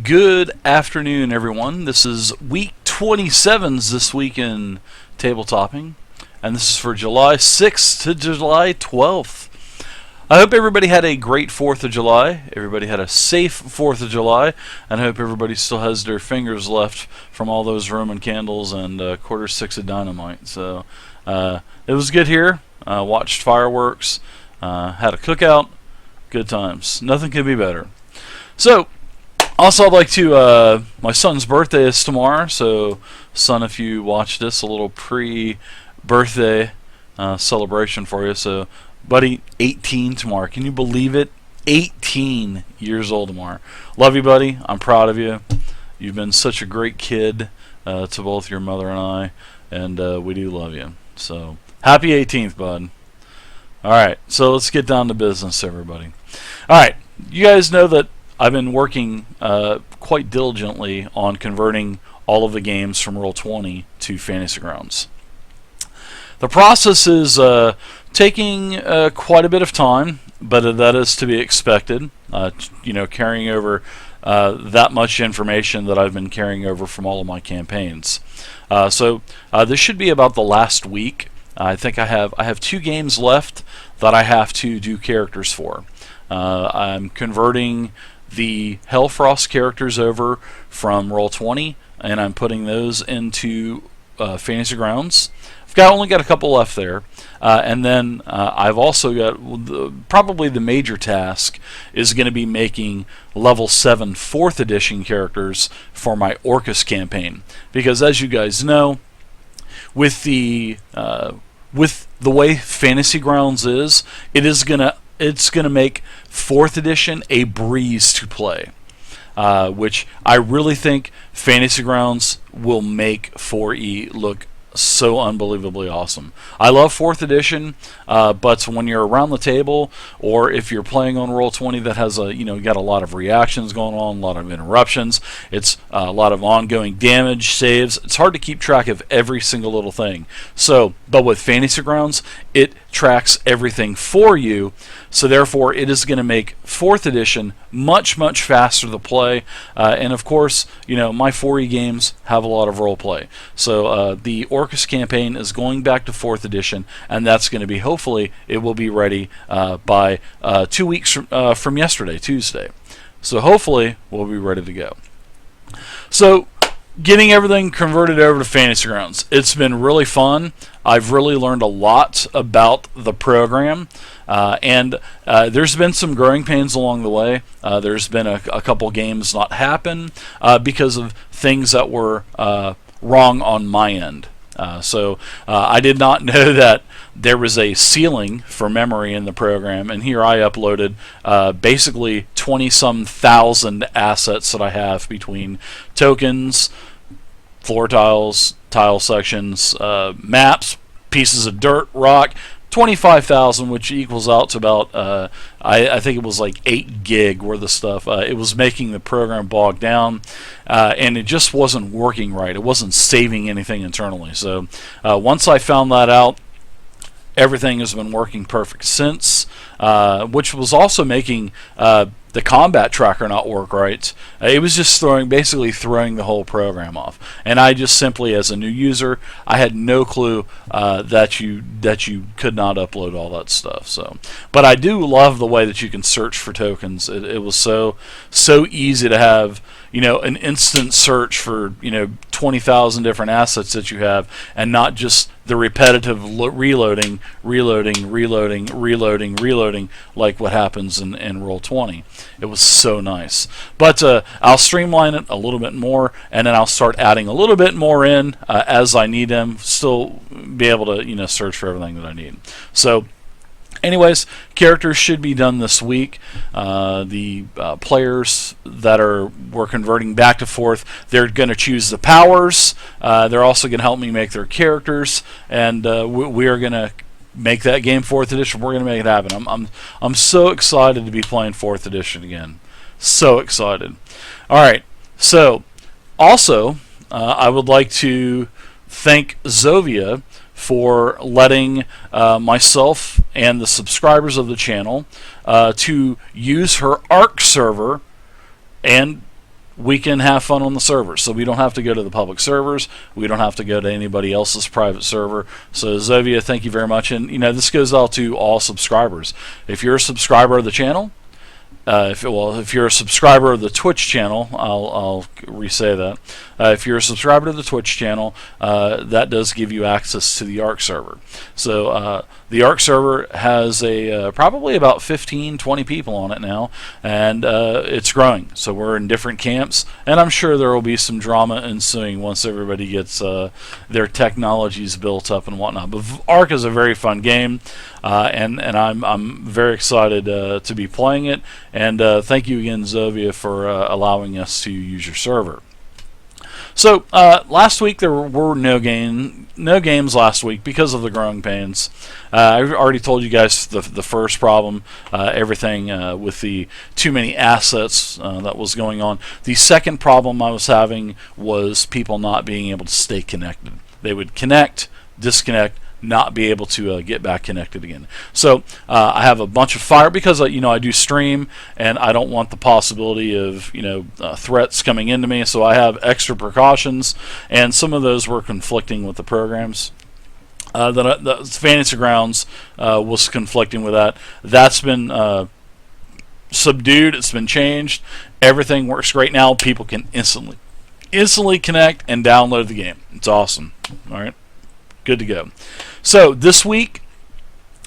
Good afternoon, everyone. This is week 27s this week in tabletopping, and this is for July 6th to July 12th. I hope everybody had a great 4th of July, everybody had a safe 4th of July, and I hope everybody still has their fingers left from all those Roman candles and quarter six of dynamite. So it was good here. Watched fireworks, had a cookout, good times. Nothing could be better. So, also, I'd like to, my son's birthday is tomorrow, so son, if you watch this, a little pre-birthday celebration for you. So, buddy, 18 tomorrow. Can you believe it? 18 years old tomorrow. Love you, buddy. I'm proud of you. You've been such a great kid to both your mother and I, and we do love you. So, happy 18th, bud. Alright, so let's get down to business, everybody. Alright, you guys know that I've been working quite diligently on converting all of the games from Roll20 to Fantasy Grounds. The process is taking quite a bit of time, but that is to be expected. Carrying over that much information that I've been carrying over from all of my campaigns. So this should be about the last week. I think I have 2 games left that I have to do characters for. I'm converting the Hellfrost characters over from Roll20, and I'm putting those into Fantasy Grounds. Only got a couple left there, and then I've also got probably the major task is going to be making level 7 4th edition characters for my Orcus campaign, because as you guys know, with the way Fantasy Grounds is, it's gonna make 4th edition a breeze to play, which I really think Fantasy Grounds will make 4E look so unbelievably awesome. I love 4th edition, but when you're around the table, or if you're playing on Roll20 that has got a lot of reactions going on, a lot of interruptions, it's a lot of ongoing damage, saves, it's hard to keep track of every single little thing. So, but with Fantasy Grounds, it tracks everything for you, so therefore it is going to make 4th edition much faster to play, and of course, my 4E games have a lot of role play. So the Orcus campaign is going back to 4th edition, and that's going to be, hopefully, it will be ready by 2 weeks from yesterday, Tuesday. So hopefully we'll be ready to go. So, getting everything converted over to Fantasy Grounds. It's been really fun. I've really learned a lot about the program, and there's been some growing pains along the way. There's been a couple games not happen because of things that were wrong on my end. So I did not know that there was a ceiling for memory in the program, and here I uploaded basically 20-some thousand assets that I have between tokens, floor tiles, tile sections, maps, pieces of dirt, rock, 25,000, which equals out to about, I think it was like 8 gig worth of stuff. It was making the program bog down, and it just wasn't working right. It wasn't saving anything internally. So once I found that out, everything has been working perfect since, which was also making the combat tracker not work right. It was just basically throwing the whole program off. And I just simply, as a new user, I had no clue that you could not upload all that stuff. So, but I do love the way that you can search for tokens. It was so easy to have an instant search for 20,000 different assets that you have, and not just the repetitive reloading like what happens in Roll20. It was so nice. But I'll streamline it a little bit more, and then I'll start adding a little bit more in as I need them. Still be able to search for everything that I need. So, anyways, characters should be done this week. The players that we're converting back to 4th, they're going to choose the powers. They're also going to help me make their characters, and we are going to make that game 4th edition. We're going to make it happen. I'm so excited to be playing 4th edition again. So excited. All right. So, also, I would like to thank Zovia for letting myself and the subscribers of the channel to use her ARC server and we can have fun on the servers. So we don't have to go to the public servers. We don't have to go to anybody else's private server. So Zovia, thank you very much. And this goes out to all subscribers. If you're a subscriber of the channel, if you're a subscriber of the Twitch channel, I'll re-say that. If you're a subscriber to the Twitch channel, that does give you access to the ARC server. So the ARC server has probably about 15-20 people on it now, and it's growing. So we're in different camps, and I'm sure there will be some drama ensuing once everybody gets their technologies built up and whatnot. But ARC is a very fun game, and I'm very excited to be playing it. And thank you again, Zovia, for allowing us to use your server. So last week there were no games last week because of the growing pains. I've already told you guys the first problem, everything with the too many assets that was going on. The second problem I was having was people not being able to stay connected. They would connect, disconnect, not be able to get back connected again. So I have a bunch of fire because I do stream, and I don't want the possibility of threats coming into me. So I have extra precautions, and some of those were conflicting with the programs. The Fantasy Grounds was conflicting with that. That's been subdued. It's been changed. Everything works great now. People can instantly connect and download the game. It's awesome. All right. Good to go. So this week,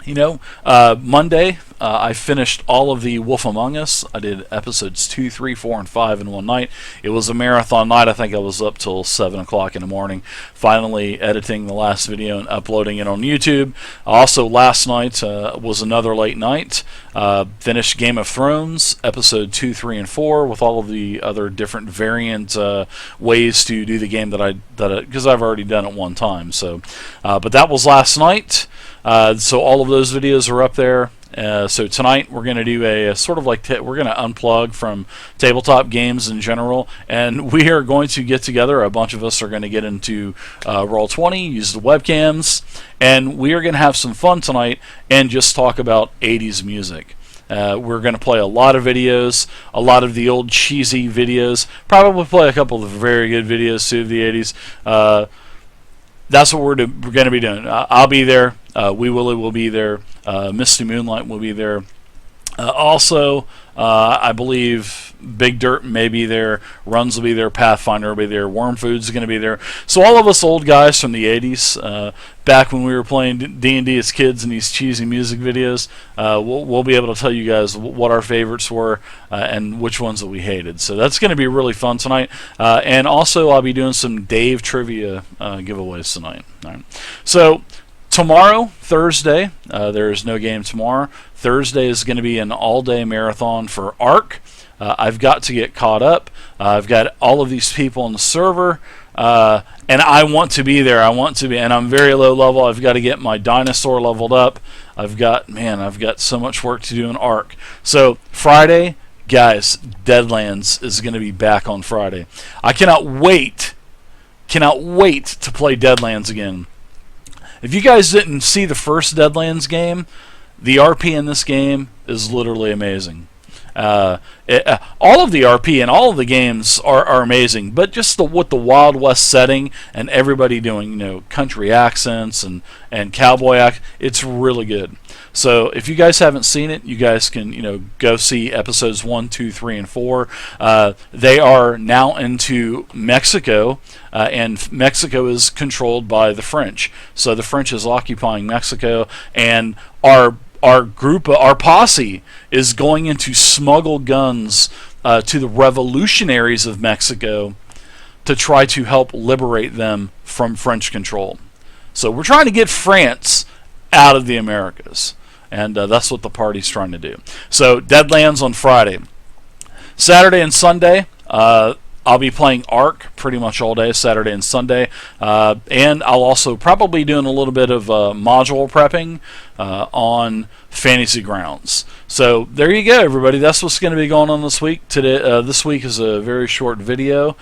Monday, I finished all of the Wolf Among Us. I did episodes 2, 3, 4, and 5 in one night. It was a marathon night. I think I was up till 7 o'clock in the morning, finally editing the last video and uploading it on YouTube. Also, last night was another late night. Finished Game of Thrones, episode 2, 3, and 4, with all of the other different variant ways to do the game because I've already done it one time. So, but that was last night. So all of those videos are up there. So tonight we're going to do a sort of like we're going to unplug from tabletop games in general, and we are going to get together. A bunch of us are going to get into Roll20, use the webcams, and we are going to have some fun tonight and just talk about 80s music. We're going to play a lot of videos, a lot of the old cheesy videos, probably play a couple of very good videos too of the 80s. That's what we're going to be doing. I'll be there. Wee Willie will be there. Misty Moonlight will be there. Also, I believe Big Dirt may be there. Runs will be there. Pathfinder will be there. Worm Food's going to be there. So all of us old guys from the 80s, back when we were playing D&D as kids and these cheesy music videos, we'll be able to tell you guys what our favorites were and which ones that we hated. So that's going to be really fun tonight. And also, I'll be doing some Dave trivia giveaways tonight. All right. So tomorrow, Thursday, there is no game tomorrow. Thursday is going to be an all-day marathon for ARC. I've got to get caught up. I've got all of these people on the server, and I want to be there. And I'm very low level. I've got to get my dinosaur leveled up. I've got so much work to do in ARC. So Friday, guys, Deadlands is going to be back on Friday. I cannot wait to play Deadlands again. If you guys didn't see the first Deadlands game, the RP in this game is literally amazing. All of the RP and all of the games are amazing, but just with the Wild West setting and everybody doing country accents and cowboy it's really good. So if you guys haven't seen it, you guys can go see episodes 1, 2, 3, and 4. They are now into Mexico, and Mexico is controlled by the French. So the French is occupying Mexico, and our posse is going in to smuggle guns to the revolutionaries of Mexico to try to help liberate them from French control. So we're trying to get France out of the Americas, and that's what the party's trying to do. So Deadlands on Friday. Saturday and Sunday, I'll be playing ARC pretty much all day, Saturday and Sunday, and I'll also probably doing a little bit of module prepping on Fantasy Grounds. So there you go, everybody. That's what's going to be going on this week. This week is a very short video.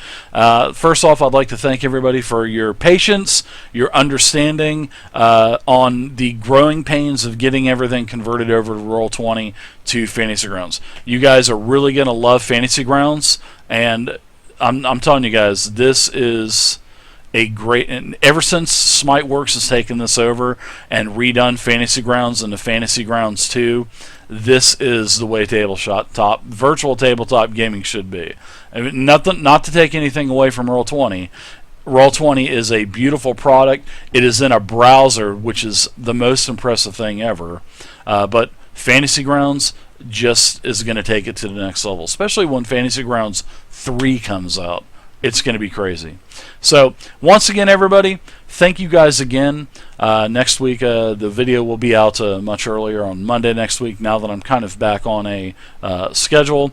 First off, I'd like to thank everybody for your patience, your understanding on the growing pains of getting everything converted over to Roll20 to Fantasy Grounds. You guys are really going to love Fantasy Grounds, and I'm telling you guys, this is a great. And ever since SmiteWorks has taken this over and redone Fantasy Grounds into Fantasy Grounds 2, this is the way virtual tabletop gaming should be. I mean, nothing, not to take anything away from Roll20. Roll20 is a beautiful product. It is in a browser, which is the most impressive thing ever. But Fantasy Grounds just is going to take it to the next level, especially when Fantasy Grounds 3 comes out. It's going to be crazy. So, once again, everybody, thank you guys again. Next week, the video will be out much earlier on Monday next week, now that I'm kind of back on a schedule.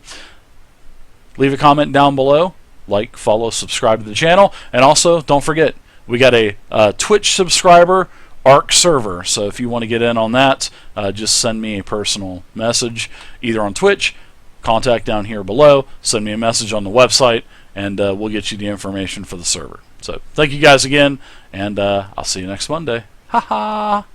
Leave a comment down below. Like, follow, subscribe to the channel. And also, don't forget, we got a Twitch subscriber ARC server. So if you want to get in on that, just send me a personal message, either on Twitch, contact down here below, send me a message on the website, and we'll get you the information for the server. So thank you guys again, and I'll see you next Monday. Ha ha!